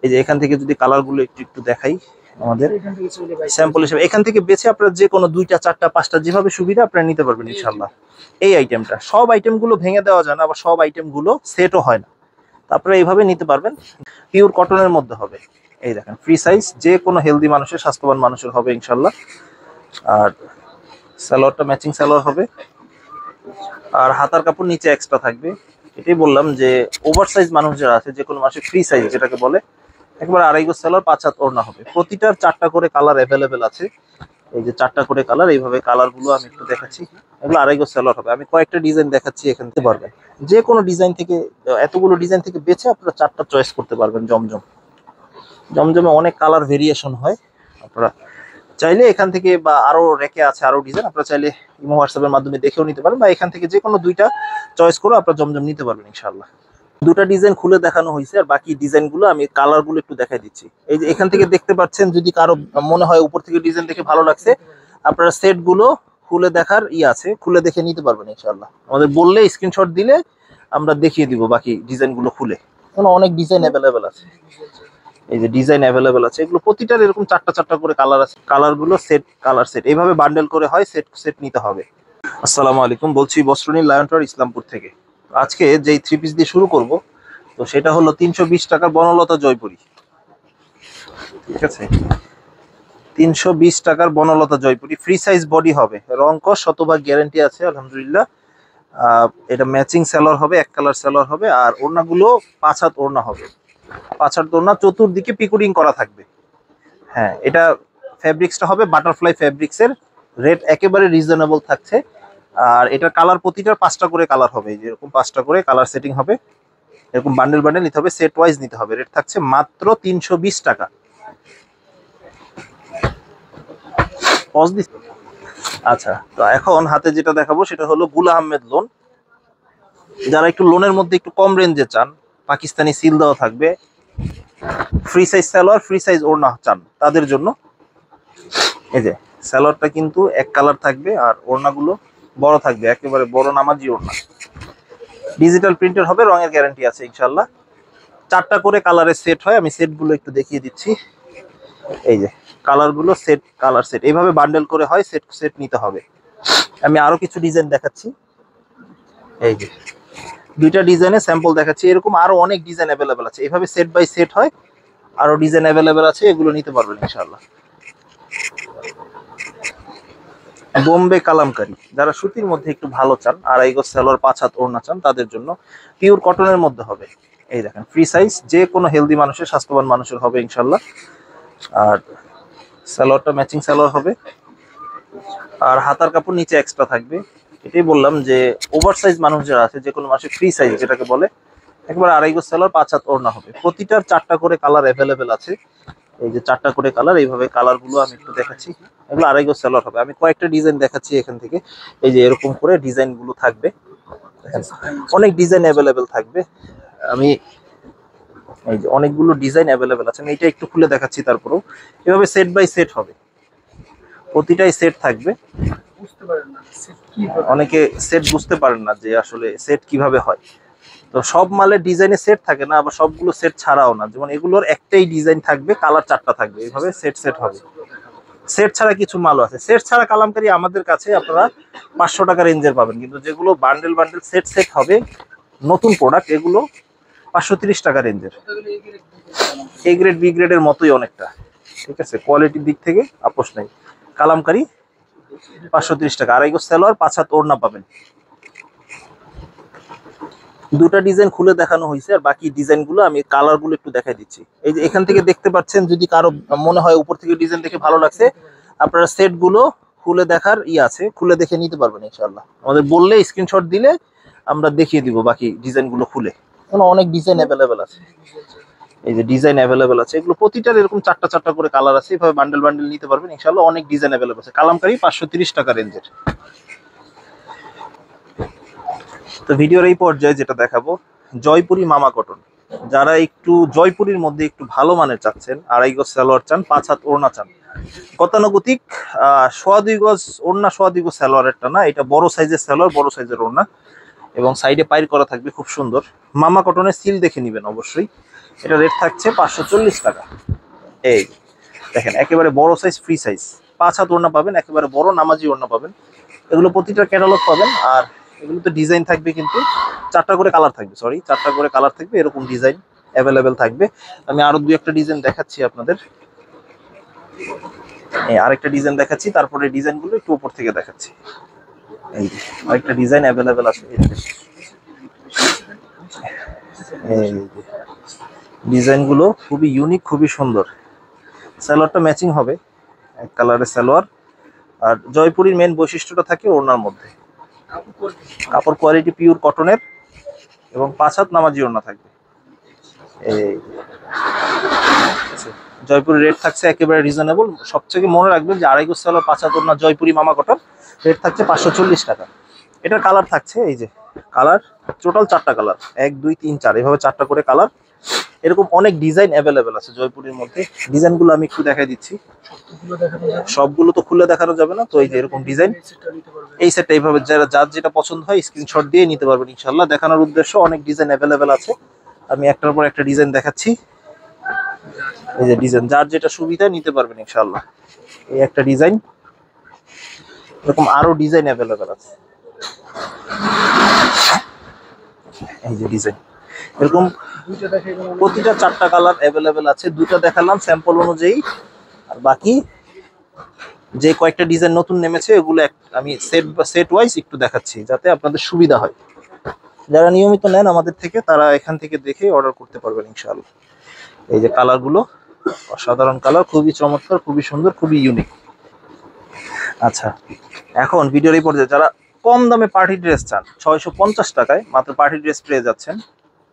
এই যে এখান থেকে যদি কালারগুলো একটু একটু দেখাই আমাদের স্যাম্পল হিসেবে, এখান থেকে বেছে আপনারা যে কোনো 2টা 4টা 5টা যেভাবে সুবিধা আপনারা নিতে পারবেন ইনশাল্লাহ। এই আইটেমটা সব আইটেমগুলো ভেঙে দেওয়া যায় না, আবার সব আইটেমগুলো সেটও হয় না, তারপরে এইভাবে নিতে পারবেন। পিওর কটনের মধ্যে হবে, এই দেখেন ফ্রি সাইজ, যে কোনো হেলদি মানুষের, স্বাস্থ্যবান মানুষের হবে ইনশাল্লাহ। আর সালোয়ারটা ম্যাচিং সালোয়ার হবে, আর হাতার কাপড় নিচে এক্সট্রা থাকবে। এটাই বললাম যে ওভার সাইজ মানুষ যারা আছে, যে কোনো মানুষের ফ্রি সাইজ যেটাকে বলে, একবার 2.5 গজ সালোয়ার 5 হাত ওড়না হবে। প্রতিটার 4টা করে কালার অ্যাভেলেবেল আছে, এই যে 4টা করে কালার, এইভাবে কালারগুলো আমি একটু দেখাচ্ছি। এগুলো 2.5 গজ সালোয়ার হবে। আমি কয়েকটা ডিজাইন দেখাচ্ছি, এখান থেকে পারবেন যে কোনো ডিজাইন থেকে, এতগুলো ডিজাইন থেকে বেছে আপনারা 4টা চয়েস করতে পারবেন। জমজমে অনেক কালার ভেরিয়েশন হয়, আপনারা চাইলে এখান থেকে, বা আরো রেকে আছে আরো ডিজাইন, আপনারা চাইলে ইমো হোয়াটসঅ্যাপের মাধ্যমে দেখেও নিতে পারেন, বা এখান থেকে যে কোনো 2টা চয়েস করে আপনারা জমজম নিতে পারবেন ইনশাআল্লাহ। 2টা ডিজাইন খুলে দেখানো হয়েছে, আর বাকি ডিজাইনগুলো আমি কালারগুলো একটু দেখাই দিচ্ছি। এই যে এখান থেকে দেখতে পাচ্ছেন, যদি কারো মনে হয় উপর থেকে ডিজাইন দেখে ভালো লাগছে, আপনারা সেটগুলো খুলে দেখার আছে, খুলে দেখে নিতে পারবেন ইনশাআল্লাহ। আমাদের বললে, স্ক্রিনশট দিলে আমরা দেখিয়ে দিব বাকি ডিজাইনগুলো খুলে। অনেক ডিজাইন অ্যাভেলেবেল আছে, এই যে ডিজাইন অ্যাভেলেবেল আছে, এগুলো প্রতিটার এরকম 4টা করে কালার আছে। কালারগুলো সেট, কালার সেট এইভাবে বান্ডেল করে হয়, সেট নিতে হবে। আসসালামু আলাইকুম, বলছি বস্ত্রনীল লায়ন টাওয়ার ইসলামপুর থেকে। আজকে যেই 3 পিস দিয়ে শুরু করব, তো সেটা হলো 320 টাকার বনলতা জয়পুরি। ঠিক আছে, 320 টাকার Banalata Jaipuri, free size body হবে, রং কস শতভাগ গ্যারান্টি আছে আলহামদুলিল্লাহ। এটা ম্যাচিং সালোয়ার হবে, এক কালার সালোয়ার হবে, আর ওড়নাগুলো 5 হাত ওড়না হবে। 5 হাত ওড়না, চতুর্দিকে পিকুডিং করা থাকবে। হ্যাঁ, এটা ফেব্রিক্সটা হবে বাটারফ্লাই ফেব্রিক্সের, রেট একেবারে রিজনেবল থাকছে। আর এটার কালার প্রতিটার 5টা করে কালার হবে, যেরকম 5টা করে কালার সেটিং হবে, এরকম বান্ডেল নিতে হবে, সেট ওয়াইজ নিতে হবে। রেট থাকছে মাত্র 320 টাকা। আচ্ছা, তো এখন হাতে যেটা দেখাবো সেটা হলো গুল আহমেদ লোন। যারা একটু লোনের মধ্যে একটু কম রেঞ্জে চান, পাকিস্তানি সিল দেওয়া থাকবে, free size salwar free size ওড়না চান, তাদের জন্য এই যে সালোয়ারটা কিন্তু এক কালার থাকবে, আর ওড়নাগুলো বড় থাকবে, একেবারে বড় নামাজি ওড়না। ডিজিটাল প্রিন্টের হবে, রঙের গ্যারান্টি আছে ইনশাল্লাহ। 4টা করে কালারের সেট হয়, আমি সেটগুলো একটু দেখিয়ে দিচ্ছি। এই যে কালারগুলো সেট, কালার সেট এইভাবে বান্ডেল করে হয়, সেট নিতে হবে। আমি আরো কিছু ডিজাইন দেখাচ্ছি, এই যে 2টা ডিজাইনের স্যাম্পল দেখাচ্ছি। এরকম আরো অনেক ডিজাইন অ্যাভেলেবেল আছে, এইভাবে সেট বাই সেট হয়, আরো ডিজাইন অ্যাভেলেবেল আছে, এগুলো নিতে পারবেন ইনশাআল্লাহ। বোম্বে কালামকারী, যারা সুতির মধ্যে একটু ভালো চান, 2.5 গজ সালোয়ার 5 হাত ওড়না চান, তাদের জন্য পিওর কটনের মধ্যে হবে। এই দেখেন ফ্রি সাইজ, যে কোনো হেলদি মানুষের, স্বাস্থ্যবান মানুষের হবে ইনশাআল্লাহ। আর সালোয়ারটা ম্যাচিং সালোয়ার হবে, আর হাতার কাপড় নিচে এক্সট্রা থাকবে। এটাই বললাম যে ওভার সাইজ মানুষ যারা আছে, যে কোনো মানুষের ফ্রি সাইজ যেটাকে বলে, একবার 2.5 গজ সালোয়ার 5 হাত ওড়না হবে। প্রতিটার 4টা করে কালার অ্যাভেলেবেল আছে, এই যে 4টা করে কালার, এইভাবে কালারগুলো আমি একটু দেখাচ্ছি। এগুলো 2.5 গজ সালোয়ার হবে। আমি কয়েকটা ডিজাইন দেখাচ্ছি এখান থেকে, এই যে এরকম করে ডিজাইনগুলো থাকবে, অনেক ডিজাইন অ্যাভেলেবেল থাকবে। আমি এই যে অনেকগুলো ডিজাইন অ্যাভেলেবেল আছে, আমি এটা একটু খুলে দেখাচ্ছি। তারপরেও এভাবে সেট বাই সেট হবে, প্রতিটাই সেট থাকবে। অনেকে সেট বুঝতে পারেন না যে আসলে সেট কিভাবে হয়, তো সব মালের ডিজাইনে সেট থাকে না, আবার সবগুলো সেট ছাড়াও না। যেমন এগুলোর একটাই ডিজাইন থাকবে, কালার 4টা থাকবে, এইভাবে সেট হবে। সেট ছাড়া কিছু মালও আছে, সেট ছাড়া কালামকারী আমাদের কাছে আপনারা 500 টাকা রেঞ্জের পাবেন, কিন্তু যেগুলো বান্ডেল সেট হবে, নতুন প্রোডাক্ট, এগুলো 530 টাকা রেঞ্জের। এ গ্রেড বি গ্রেডের মতোই অনেকটা, ঠিক আছে, কোয়ালিটির দিক থেকে আপোষ নাই। কালামকারী 530 টাকা, 2.5 গজ সালোয়ার 5 হাত ওড়না পাবেন। 2টা ডিজাইন খুলে দেখানো হয়েছে, আর বাকি ডিজাইনগুলো আমি কালারগুলো একটু দেখাই দিচ্ছি। এই যে এখান থেকে দেখতে পাচ্ছেন, যদি কারো মনে হয় উপর থেকে ডিজাইন দেখে ভালো লাগছে, আপনারা সেটগুলো খুলে দেখার আছে, খুলে দেখে নিতে পারবেন ইনশাআল্লাহ। আমাদের বললে, স্ক্রিনশট দিলে আমরা দেখিয়ে দিব বাকি ডিজাইনগুলো খুলে। অনেক ডিজাইন অ্যাভেলেবেল আছে, এই যে ডিজাইন অ্যাভেলেবেল আছে, এগুলো প্রতিটার এরকম 4টা করে কালার আছে, এইভাবে বান্ডেল নিতে পারবেন ইনশাআল্লাহ। অনেক ডিজাইন অ্যাভেলেবেল আছে, কালামকারী 530 টাকা রেঞ্জের। তো ভিডিওর এই পর্যায়ে যেটা দেখাবো, জয়পুরি মামা কটন। যারা একটু জয়পুরির মধ্যে একটু ভালো মানের চাচ্ছেন, 2.5 গজ সালোয়ার চান, 5 হাত ওড়না চান, গতানুগতিক 2.25 গজ ওড়না, 2.25 গজ সালোয়ারেরটা না, এটা বড় সাইজের সালোয়ার, বড় সাইজের ওড়না, এবং সাইডে পাইর করা থাকবে, খুব সুন্দর। মামা কটনের সিল দেখে নেবেন অবশ্যই। এটা রেট থাকছে 540 টাকা। এই দেখেন একেবারে বড় সাইজ, ফ্রি সাইজ, 5 হাত ওড়না পাবেন, একেবারে বড় নামাজি ওড়না পাবেন। এগুলো প্রতিটা ক্যাটালগ পাবেন। আর এগুলোতে ডিজাইন থাকবে কিন্তু 4টা করে কালার থাকবে, 4টা করে কালার থাকবে, এরকম ডিজাইন অ্যাভেলেবেল থাকবে। আমি আরো 2-একটা ডিজাইন দেখাচ্ছি আপনাদের। এই আরেকটা ডিজাইন দেখাচ্ছি, তারপরে ডিজাইনগুলো একটু উপর থেকে দেখাচ্ছি। এই আরেকটা ডিজাইন অ্যাভেলেবেল আছে। এই ডিজাইনগুলো খুবই ইউনিক, খুবই সুন্দর। সালোয়ারটা ম্যাচিং হবে, এক কালারের সালোয়ার। আর জয়পুরীর মেন বৈশিষ্ট্যটা থাকে ওড়নার মধ্যে। কাপড় কোয়ালিটি পিওর কটনের এবং 5 হাত নামাজি ওড়না থাকবে। এই জয়পুরের রেট থাকছে একেবারে রিজনেবল। সবথেকে মনে রাখবেন যে আড়াই গজ সালোয়ার 5 হাত ওড়না জয়পুরি মামা কটন, রেট থাকছে 540 টাকা। এটার কালার থাকছে, এই যে কালার, টোটাল 4টা কালার, 1 2 3 4, এভাবে 4টা করে কালার। এরকম অনেক ডিজাইন অ্যাভেলেবেল আছে জয়পুরের মধ্যে। ডিজাইনগুলো আমি একটু দেখাই দিচ্ছি, সবগুলো তো খুলে দেখানো যাবে না। তো এই যে এরকম ডিজাইন, এই সেটটা এইভাবে যার যেটা পছন্দ হয় স্ক্রিনশট দিয়ে নিতে পারবেন ইনশাল্লাহ। দেখানোর উদ্দেশ্য অনেক ডিজাইন অ্যাভেলেবেল আছে, আমি একটার পর একটা ডিজাইন দেখাচ্ছি। এই যে ডিজাইন, যার যেটা সুবিধা নিতে পারবেন ইনশাল্লাহ। এই একটা ডিজাইন, এরকম আরো ডিজাইন অ্যাভেলেবেল আছে। এই যে ডিজাইন, এরকম প্রতিটা 4টা কালার অ্যাভেলেবেল আছে। 2টা দেখালাম স্যাম্পল অনুযায়ী, আর বাকি যে কয়েকটা ডিজাইন নতুন নেমেছে এগুলো আমি সেট ওয়াইজ একটু দেখাচ্ছি যাতে আপনাদের সুবিধা হয়। যারা নিয়মিত নেন আমাদের থেকে তারা এখান থেকে দেখে অর্ডার করতে পারবেন ইনশাআল্লাহ। এই যে কালারগুলো অসাধারণ কালার, খুবই চমৎকার, খুবই সুন্দর, খুবই ইউনিক। আচ্ছা, এখন ভিডিওর এই পর্যায়ে যারা কম দামে পার্টি ড্রেস চান, 650 টাকায় মাত্র পার্টি ড্রেস পেয়ে যাচ্ছেন।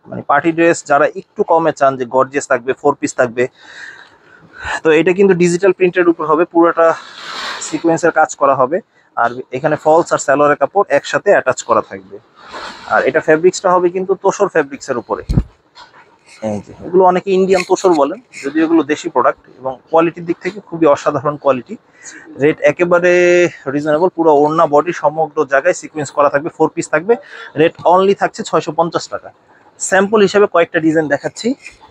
মানে পার্টি ড্রেস যারা একটু কমে চান, যে গর্জিয়াস থাকবে, 4 পিস থাকবে, তো এটা কিন্তু ডিজিটাল প্রিন্টের উপর হবে, পুরোটা সিকোয়েন্সের কাজ করা হবে। আর এখানে ফলস আর সালোয়ারের কাপড় একসাথে অ্যাটাচ করা থাকবে। আর এটা ফেব্রিক্সটা হবে কিন্তু তোসর ফেব্রিক্সের উপরে। এই যে এগুলো অনেকে ইন্ডিয়ান তোসর বলেন, যদিও এগুলো দেশি প্রোডাক্ট, এবং কোয়ালিটির দিক থেকে খুবই অসাধারণ কোয়ালিটি। রেট একেবারে রিজনেবল, পুরো ওড়না বডি সমগ্র জায়গায় সিকোয়েন্স করা থাকবে, 4 পিস থাকবে। রেট অনলি থাকছে 650 টাকা। স্যাম্পল হিসেবে কয়েকটা ডিজাইন দেখাচ্ছি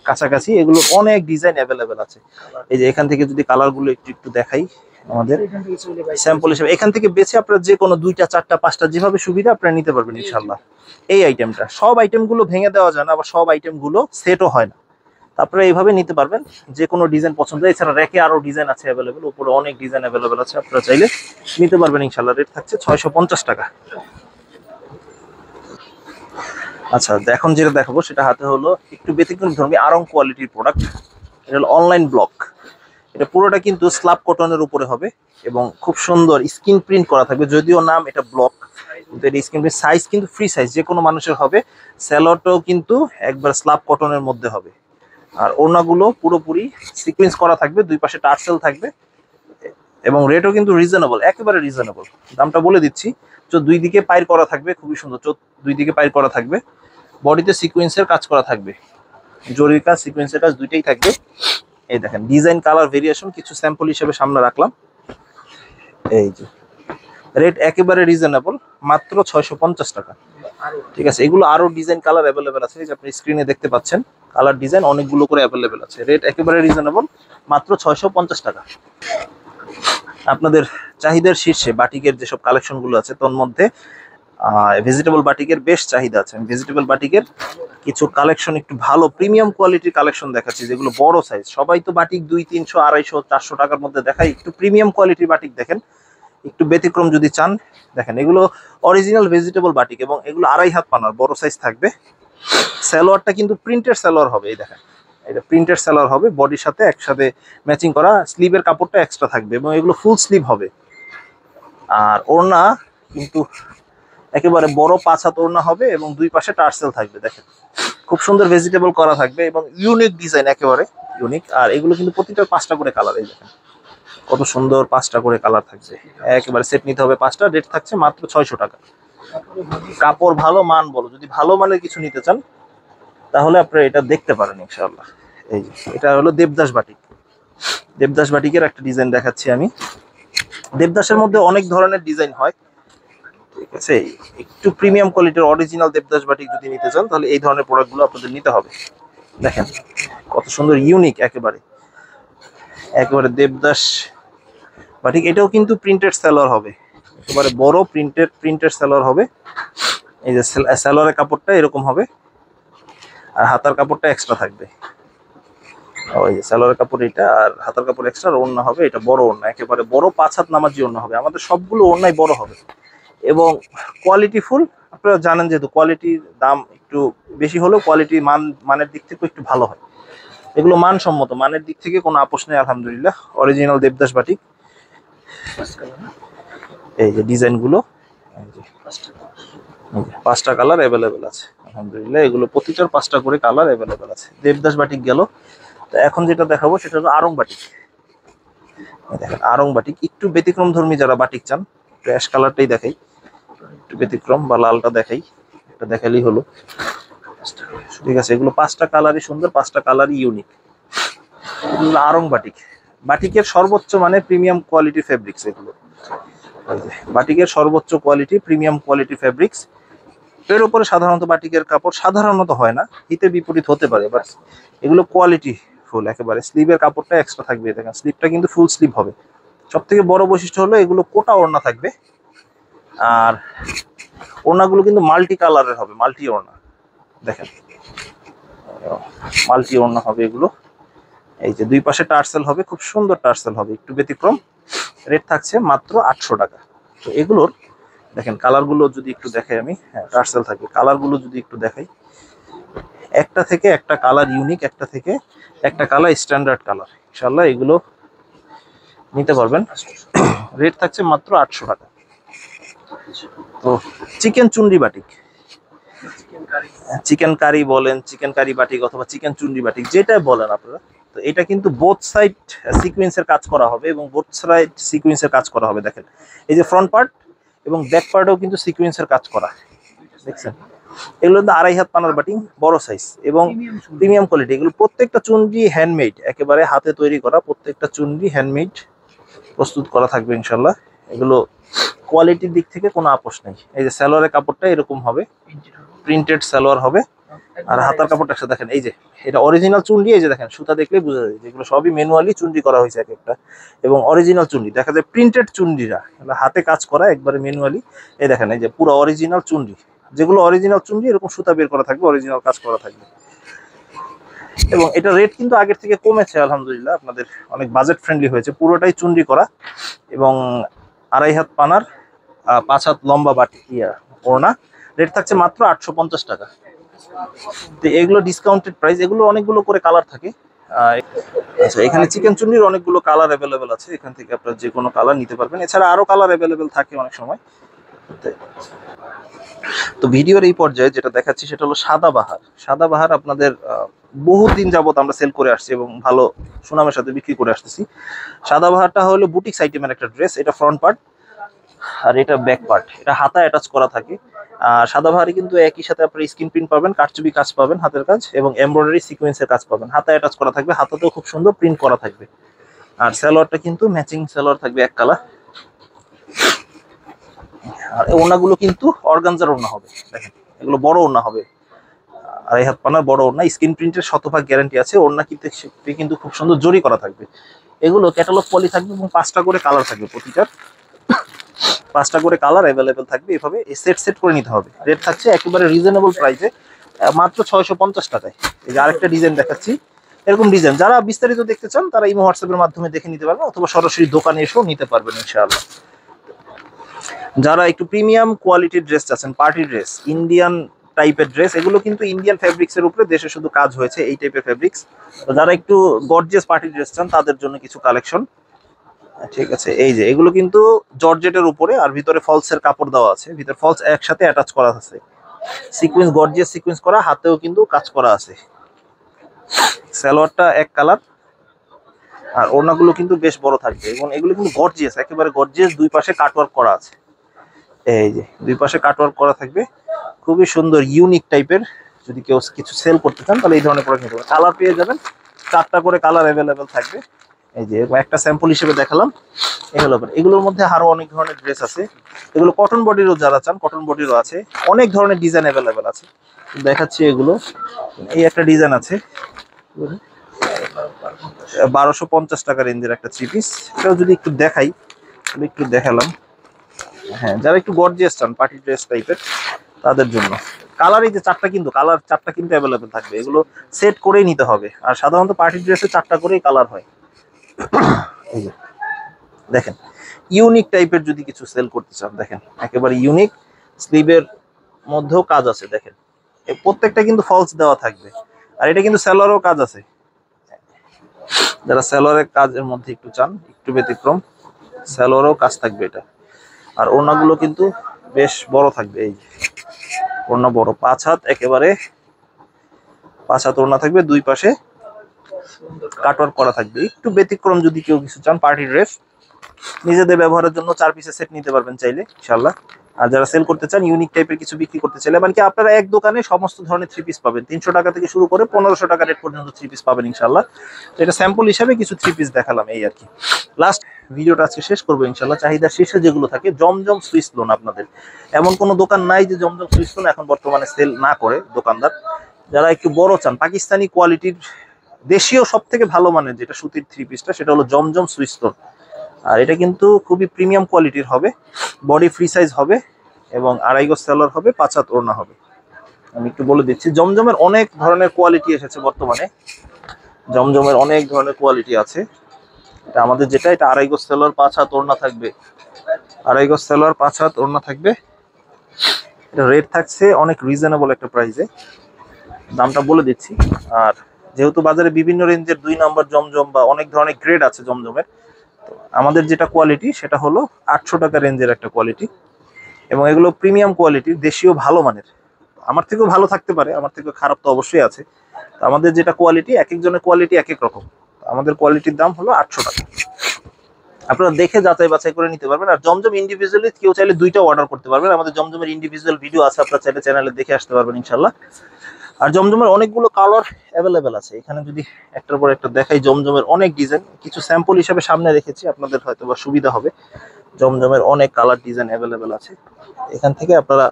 কাছাকাছি, এগুলো অনেক ডিজাইন অ্যাভেলেবেল আছে। এই যে এখান থেকে যদি কালারগুলো একটু দেখাই আমাদের স্যাম্পল হিসেবে, এখান থেকে বেছে আপনারা যে কোনো 2টা 4টা 5টা যেভাবে সুবিধা আপনারা নিতে পারবেন ইনশাল্লাহ। এই আইটেমটা, সব আইটেমগুলো ভেঙে দেওয়া যায় না, আবার সব আইটেমগুলো সেটও হয় না, তারপরে এইভাবে নিতে পারবেন যে কোনো ডিজাইন পছন্দ। এছাড়া র্যাকে আরো ডিজাইন আছে অ্যাভেলেবেল, উপরে অনেক ডিজাইন অ্যাভেলেবেল আছে, আপনারা চাইলে নিতে পারবেন ইনশাল্লাহ। রেট থাকছে 650 টাকা। আচ্ছা, এখন যেটা দেখাবো সেটা হাতে হলো একটু ব্যতিক্রম ধর্মী আরং কোয়ালিটির প্রোডাক্ট। এটা হলো অনলাইন ব্লক। এটা পুরোটা কিন্তু স্ল্যাব কটনের উপরে হবে এবং খুব সুন্দর স্ক্রিন প্রিন্ট করা থাকবে। যদিও নাম এটা ব্লক, কিন্তু এটা স্ক্রিন প্রিন্ট, সাইজ কিন্তু ফ্রি সাইজ, যে কোনো মানুষের হবে। স্যালোয়ারটাও কিন্তু একবার স্ল্যাব কটনের মধ্যে হবে। আর ওড়নাগুলো পুরোপুরি সিকোয়েন্স করা থাকবে, 2 পাশে টার্সেল থাকবে, এবং রেটও কিন্তু রিজনেবল, একেবারে রিজনেবল। দামটা বলে দিচ্ছি, 2 দিকে পাইর করা থাকবে, খুবই সুন্দর, 2 দিকে পাইর করা থাকবে। বডিতে সিকোয়েন্সের কাজ করা থাকবে, জরির কাজ, সিকোয়েন্সের কাজ, দুইটাই থাকবে। এই দেখেন ডিজাইন, কালার ভেরিয়েশন কিছু স্যাম্পল হিসেবে সামনে রাখলাম। এই যে রেট একেবারে রিজনেবল, মাত্র 650 টাকা। ঠিক আছে, এগুলো আরো ডিজাইন কালার অ্যাভেলেবেল আছে, যে আপনি স্ক্রিনে দেখতে পাচ্ছেন কালার ডিজাইন অনেকগুলো করে অ্যাভেলেবেল আছে। রেট একেবারে রিজনেবল, মাত্র 650 টাকা। আপনাদের চাহিদার শীর্ষে বাটিকের যেসব কালেকশনগুলো আছে তোর মধ্যে ভেজিটেবল বাটিকের বেশ চাহিদা আছে। আমি ভেজিটেবল বাটিকের কিছু কালেকশন, একটু ভালো প্রিমিয়াম কোয়ালিটির কালেকশন দেখাচ্ছি, যেগুলো বড় সাইজ। সবাই তো বাটিক 200, 300, 250, 400 টাকার মধ্যে দেখায়, একটু প্রিমিয়াম কোয়ালিটির বাটিক দেখেন, একটু ব্যতিক্রম যদি চান দেখেন। এগুলো অরিজিনাল ভেজিটেবল বাটিক এবং এগুলো 2.5 হাত পানার বড় সাইজ থাকবে। সালোয়ারটা কিন্তু প্রিন্টের সালোয়ার হবে, এই দেখেন এটা প্রিন্টের সালোয়ার হবে, বডির সাথে একসাথে ম্যাচিং করা। স্লিভের কাপড়টা এক্সট্রা থাকবে এবং এগুলো ফুল স্লিভ হবে। আর ওড়না কিন্তু একেবারে বড় 5 হাত ওড়না হবে এবং 2 পাশে টার্সেল থাকবে। দেখেন খুব সুন্দর ভেজিটেবল করা থাকবে এবং ইউনিক ডিজাইন, একেবারে ইউনিক। আর এগুলো কিন্তু প্রতিটা 5টা করে কালার, এই দেখেন কত সুন্দর 5টা করে কালার থাকছে। একেবারে সেট নিতে হবে 5টা। রেট থাকছে মাত্র 600 টাকা। কাপড় ভালো, মান বলো, যদি ভালো মানের কিছু নিতে চান তাহলে আপনারা এটা দেখতে পারেন ইনশাআল্লাহ। এই যে এটা হলো দেবদাস বাটিক। দেবদাস বাটিকের একটা ডিজাইন দেখাচ্ছি আমি। দেবদাসের মধ্যে অনেক ধরনের ডিজাইন হয়, ঠিক আছে। একটু প্রিমিয়াম কোয়ালিটির অরিজিনাল দেবদাস বাটিক যদি নিতে চান তাহলে এই ধরনের প্রোডাক্টগুলো আপনাদের নিতে হবে। দেখেন কত সুন্দর, ইউনিক একেবারে, একেবারে দেবদাস বাটিক। এটাও কিন্তু প্রিন্টেড সালোয়ার হবে, একেবারে বড় প্রিন্টেড সালোয়ার হবে। এই যে সালোয়ারের কাপড়টা এরকম হবে, আর হাতার কাপড়টা এক্সট্রা থাকবে। ওই যে সালোয়ারের কাপড় এটা, আর হাতার কাপড় এক্সট্রা। আর ওড়না হবে এটা বড় ওড়না, একেবারে বড় 5 হাত নামাজি ওড়না হবে। আমাদের সবগুলো ওড়নাই বড় হবে এবং কোয়ালিটি ফুল। আপনারা জানেন যেহেতু কোয়ালিটির দাম একটু বেশি হলেও কোয়ালিটি মানের দিক থেকে একটু ভালো হয়। এগুলো মানসম্মত, মানের দিক থেকে কোনো আপোষ নেই আলহামদুলিল্লাহ। Original Devdas batik. এই যে ডিজাইনগুলো, 5টা কালার অ্যাভেলেবেল আছে আলহামদুলিল্লাহ। এগুলো প্রতিটার 5টা করে কালার অ্যাভেলেবেল আছে। দেবদাস বাটিক গেল। তো এখন যেটা দেখাবো সেটা হলো আড়ং বাটিক। দেখেন আড়ং বাটিক একটু ব্যতিক্রম ধর্মী যারা বাটিক চান, অ্যাশ কালারটাই দেখাই, একটু ব্যতিক্রম, বা লালটা দেখাই, এটা দেখালেই হলো। ঠিক আছে, এগুলো 5টা কালারই সুন্দর, 5টা কালারই ইউনিক। এগুলো আড়ং বাটিক, বাটিকের সর্বোচ্চ মানে প্রিমিয়াম কোয়ালিটি ফেব্রিক্স এগুলো। বাটিকের সর্বোচ্চ কোয়ালিটি প্রিমিয়াম কোয়ালিটি ফেব্রিক্স। এর উপরে সাধারণত বাটিকের কাপড় সাধারণত হয় না, হিতে বিপরীত হতে পারে, বাট এগুলো কোয়ালিটি ফুল একেবারে। স্লিভের কাপড়টা এক্সট্রা থাকবে, দেখেন স্লিভটা কিন্তু ফুল স্লিভ হবে। সব থেকে বড় বৈশিষ্ট্য হলো এগুলো কোটা ওড়না থাকবে, আর ওড়নাগুলো কিন্তু মাল্টি কালারের হবে, মাল্টি ওড়না। দেখেন মাল্টি ওড়না হবে এগুলো। এই যে দুই পাশে টার্সেল হবে, খুব সুন্দর টার্সেল হবে, একটু ব্যতিক্রম। রেট থাকছে মাত্র 800 টাকা। তো এগুলোর দেখেন কালারগুলো যদি একটু দেখাই আমি, হ্যাঁ টার্সেল থাকবে, কালারগুলো যদি একটু দেখাই, একটা থেকে একটা কালার ইউনিক, একটা থেকে একটা কালার স্ট্যান্ডার্ড কালার। ইনশাআল্লাহ এগুলো নিতে পারবেন। রেট থাকছে মাত্র 800 টাকা। তো চিকেন চুন্ডি বাটিক, চিকেন কারি বলেন, চিকেন কারি বাটিক অথবা চিকেন চুন্ডি বাটিক, যেটা বলেন আপনারা। তো এটা কিন্তু বোথ সাইড সিকোয়েন্সের কাজ করা হবে এবং বোথ সাইড সিকোয়েন্সের কাজ করা হবে। দেখেন এই যে ফ্রন্ট পার্ট এবং ব্যাক পার্টেও কিন্তু সিকোয়েন্সের কাজ করা, দেখছেন। এগুলো তো 2.5 হাত পানার বাটিং, বড় সাইজ এবং প্রিমিয়াম কোয়ালিটি। এগুলো প্রত্যেকটা চুনরি হ্যান্ডমেড, একেবারে হাতে তৈরি করা, প্রত্যেকটা চুনরি হ্যান্ডমেড প্রস্তুত করা থাকবে ইনশাল্লাহ। এগুলো কোয়ালিটির দিক থেকে কোনো আপোষ নেই। এই যে সালোয়ারের কাপড়টা এরকম হবে, প্রিন্টেড সালোয়ার হবে, আর হাতার কাপড়টা একসাথে দেখেন। এই যে এটা অরিজিনাল চুনরি, এই যে দেখেন সুতা দেখলেই বোঝা যায় যেগুলো সবই ম্যানুয়ালি চুনরি করা হয়েছে এক একটা, এবং অরিজিনাল চুনরি। দেখা যায় প্রিন্টেড চুনরিরা হাতে কাজ করা একবারে ম্যানুয়ালি। এই দেখেন এই যে পুরো অরিজিনাল চুনরি, যেগুলো অরিজিনাল চুনরি এরকম সুতা বের করা থাকবে, অরিজিনাল কাজ করা থাকবে। এবং এটা রেট কিন্তু আগের থেকে কমেছে আলহামদুলিল্লাহ, আপনাদের অনেক বাজেট ফ্রেন্ডলি হয়েছে। পুরোটাই চুনরি করা এবং 2.5 হাত পানার 5 হাত লম্বা বাটি ওড়না। রেট থাকছে মাত্র 850 টাকা। তো এগুলো ডিসকাউন্টেড প্রাইস। এগুলো অনেকগুলো করে কালার থাকে। আচ্ছা, এখানে চিকেন চুন্নির অনেকগুলো কালার অ্যাভেলেবেল আছে, এখান থেকে আপনারা যে কোনো কালার নিতে পারবেন। এছাড়া আরো কালার অ্যাভেলেবেল থাকে অনেক সময়। তো ভিডিওর এই পর্যায়ে যেটা দেখাচ্ছি সেটা হলো সাদাবাহার। সাদাবাহার আপনাদের বহুদিন যাবত আমরা সেল করে আসছি এবং ভালো সুনামের সাথে বিক্রি করে আসতেছি। সাদাবাহারটা হলো বুটিক্স আইটেমের একটা ড্রেস। এটা ফ্রন্ট পার্ট আর এটা ব্যাক পার্ট, এটা হাতা অ্যাটাচ করা থাকে। আর সাদাবাহারে কিন্তু একই সাথে আপনার স্ক্রিন প্রিন্ট পাবেন, কারচুপি কাজ পাবেন, হাতের কাজ এবং এমব্রয়ডারি সিকোয়েন্সের কাজ পাবেন। হাতা অ্যাটাচ করা থাকবে, হাতাতেও খুব সুন্দর প্রিন্ট করা থাকবে। আর সালোয়ারটা কিন্তু ম্যাচিং সালোয়ার থাকবে, এক কালার। আর ওড়নাগুলো কিন্তু অর্গানজার ওড়না হবে, দেখেন এগুলো বড় ওড়না হবে, 2.5 হাত পানার বড় ওড়না। স্ক্রিন প্রিন্টের 100% গ্যারান্টি আছে। ওড়না কিন্তু খুব সুন্দর জরি করা থাকবে। এগুলো ক্যাটালগ পলি থাকবে এবং 5টা করে কালার থাকবে, প্রতিটার 5টা করে কালার অ্যাভেলেবেল থাকবে। এভাবে সেট করে নিতে হবে। রেট থাকছে একেবারে রিজনেবল প্রাইসে, মাত্র 650 টাকায়। এই যে আরেকটা ডিজাইন দেখাচ্ছি, এরকম ডিজাইন যারা বিস্তারিত দেখতে চান তারা ইমো হোয়াটসঅ্যাপের মাধ্যমে দেখে নিতে পারবেন, অথবা সরাসরি দোকানে এসেও নিতে পারবেন ইনশাআল্লাহ। যারা একটু প্রিমিয়াম কোয়ালিটির ড্রেস চাচ্ছেন, পার্টি ড্রেস, ইন্ডিয়ান টাইপের ড্রেস, এগুলো কিন্তু ইন্ডিয়ান ফেব্রিক্সের উপরে দেশে শুধু কাজ হয়েছে এই টাইপের ফেব্রিক্স। তো যারা একটু গর্জিয়াস পার্টি ড্রেস চান তাদের জন্য কিছু কালেকশন, ঠিক আছে। এই যে এগুলো কিন্তু জর্জেটের উপরে, আর ভিতরে ফলসের কাপড় দেওয়া আছে, ভিতরে ফলস একসাথে অ্যাটাচ করা আছে, সিকোয়েন্স গর্জিয়াস সিকোয়েন্স করা, হাতেও কিন্তু কাজ করা আছে। সালোয়ারটা এক কালার, আর ওড়নাগুলো কিন্তু বেশ বড় থাকবে এবং এগুলো কিন্তু গর্জিয়াস, একেবারে গর্জিয়াস। দুই পাশে কাটওয়ার্ক করা আছে, এই যে দুই পাশে কাটওয়ার্ক করা থাকবে, খুবই সুন্দর ইউনিক টাইপের। যদি কেউ কিছু সেল করতে চান তাহলে এই ধরনের প্রোডাক্ট নিতে পারেন। কালার পেয়ে যাবেন, 4টা করে কালার অ্যাভেলেবেল থাকবে। এই যে একটা স্যাম্পল হিসেবে দেখালাম। এই হলো এগুলোর মধ্যে আরো অনেক ধরনের ড্রেস আছে, এগুলো কটন বডিরও যারা চান কটন বডিরও আছে, অনেক ধরনের ডিজাইন অ্যাভেলেবেল আছে, দেখাচ্ছি এগুলো। এই একটা ডিজাইন আছে 1250 টাকা রেঞ্জের একটা থ্রি পিস, এটাও যদি একটু দেখাই, একটু দেখালাম। হ্যাঁ, যারা একটু গর্জিয়াস চান পার্টি ড্রেস টাইপের তাদের জন্য। কালার এই যে চারটা, কিন্তু কালার চারটা কিন্তু অ্যাভেলেবেল থাকবে, এগুলো সেট করেই নিতে হবে। আর সাধারণত পার্টি ড্রেসে চারটা করেই কালার হয়। এই যে দেখেন, ইউনিক টাইপের যদি কিছু সেল করতে চান, দেখেন একেবারে ইউনিক, স্লিভের মধ্যেও কাজ আছে, দেখেন প্রত্যেকটা কিন্তু ফলস দেওয়া থাকবে। আর এটা কিন্তু সেলোয়ারও কাজ আছে, যারা সেলোয়ারের কাজের মধ্যে একটু চান, একটু ব্যতিক্রম, সেলোয়ারও কাজ থাকবে এটা। আর ওড়নাগুলো কিন্তু বেশ বড় থাকবে, এই ওড়না বড়, 5 হাত, একেবারে 5 হাত ওড়না থাকবে, দুই পাশে কাটওয়ার্ক করা থাকবে। একটু ব্যতিক্রম যদি কেউ কিছু চান পার্টি ড্রেস নিজেদের ব্যবহারের জন্য 4 পিসের সেট নিতে পারবেন চাইলে ইনশাআল্লাহ। আর যারা সেল করতে চান, ইউনিক টাইপের কিছু বিক্রি করতে চাইলে, মানে কি আপনারা এক দোকানে সমস্ত ধরনের থ্রি পিস পাবেন, 300 টাকা থেকে শুরু করে 1500 টাকা রেট পর্যন্ত থ্রি পিস পাবেন ইনশাআল্লাহ। তো এটা স্যাম্পল হিসাবে কিছু থ্রি পিস দেখালাম, এই আর কি। লাস্ট ভিডিওটা আজকে শেষ করবো ইনশাআল্লাহ। চাহিদার শীর্ষে যেগুলো থাকে, জমজম সুইস লোন, আপনাদের এমন কোনো দোকান নাই যে জমজম সুইস লোন এখন বর্তমানে সেল না করে দোকানদার। যারা একটু বড় চান, পাকিস্তানি কোয়ালিটির দেশীয় সব থেকে ভালো মানের যেটা সুতির থ্রি পিসটা, সেটা হলো জমজম সুইস লোন। আর এটা কিন্তু খুবই প্রিমিয়াম কোয়ালিটির হবে, বডি ফ্রি সাইজ হবে এবং 2.5 গজ সেলোয়ার হবে, 5 হাত ওড়না হবে। আমি একটু বলে দিচ্ছি, জমজমের অনেক ধরনের কোয়ালিটি এসেছে বর্তমানে, জমজমের অনেক ধরনের কোয়ালিটি আছে। এটা আমাদের যেটা, এটা 2.5 গজ সেলোয়ার, 5 হাত ওড়না থাকবে, 2.5 গজ সেলোয়ার, 5 হাত ওড়না থাকবে। এটা রেট থাকছে অনেক রিজনেবল একটা প্রাইসে, দামটা বলে দিচ্ছি। আর যেহেতু বাজারে বিভিন্ন রেঞ্জের 2 নম্বর জমজম বা অনেক ধরনের গ্রেড আছে জমজমের, আমাদের যেটা কোয়ালিটি সেটা হলো 800 টাকা রেঞ্জের একটা কোয়ালিটি, এবং এগুলো প্রিমিয়াম কোয়ালিটির, দেশীয় ভালো মানের। আমার থেকেও ভালো থাকতে পারে, আমার থেকেও খারাপ তো অবশ্যই আছে। আমাদের যেটা কোয়ালিটি, এক একজনের কোয়ালিটি এক এক রকম, আমাদের কোয়ালিটির দাম হলো 800 টাকা। আপনারা দেখে যাচাই বাছাই করে নিতে পারবেন। আর জমজম ইন্ডিভিজুয়ালি কেউ চাইলে 2টা অর্ডার করতে পারবেন, আমাদের জমজমের ইন্ডিভিজুয়াল ভিডিও আছে, আপনারা চাইলে চ্যানেলে দেখে আসতে পারবেন ইনশাল্লাহ। আর জমজমের অনেকগুলো কালার অ্যাভেলেবেল আছে, এখানে যদি একটার পর একটা দেখাই, জমজমের অনেক ডিজাইন, কিছু স্যাম্পল হিসাবে সামনে রেখেছি, আপনাদের হয়তো বা সুবিধা হবে। জমজমের অনেক কালার ডিজাইন অ্যাভেলেবেল আছে, এখান থেকে আপনারা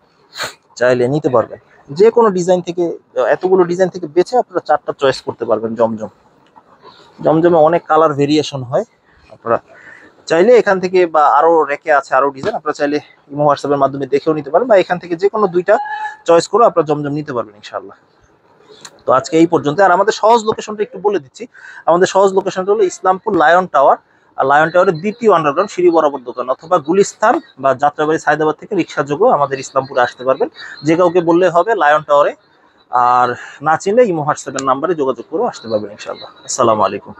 চাইলে নিতে পারবেন। যে কোনো ডিজাইন থেকে, এতগুলো ডিজাইন থেকে বেছে আপনারা 4টা চয়েস করতে পারবেন। জমজমে অনেক কালার ভেরিয়েশন হয়, আপনারা চাইলে এখান থেকে, বা আরো রেকে আছে আরো ডিজাইন, আপনারা চাইলে ইমো হোয়াটসঅ্যাপের মাধ্যমে দেখেও নিতে পারেন, বা এখান থেকে যে কোনো 2টা চয়েস করে আপনারা জমজম নিতে পারবেন ইনশাআল্লাহ। তো আজকে এই পর্যন্ত। আর আমাদের সহজ লোকেশনটা একটু বলে দিচ্ছি, আমাদের সহজ লোকেশনটা হলো ইসলামপুর লায়ন টাওয়ার, আর লায়ন টাওয়ারের 2য় আন্ডারগ্রাউন্ড সিঁড়ি বরাবর দোকান, অথবা গুলিস্তান বা যাত্রাবাড়ি সায়দাবাদ থেকে রিক্সা যোগেও আমাদের ইসলামপুরে আসতে পারবেন। যে কাউকে বললে হবে লায়ন টাওয়ারে, আর না চিনলে ইমো হোয়াটসঅ্যাপের নাম্বারে যোগাযোগ করেও আসতে পারবেন ইনশাআল্লাহ। আসসালামু আলাইকুম।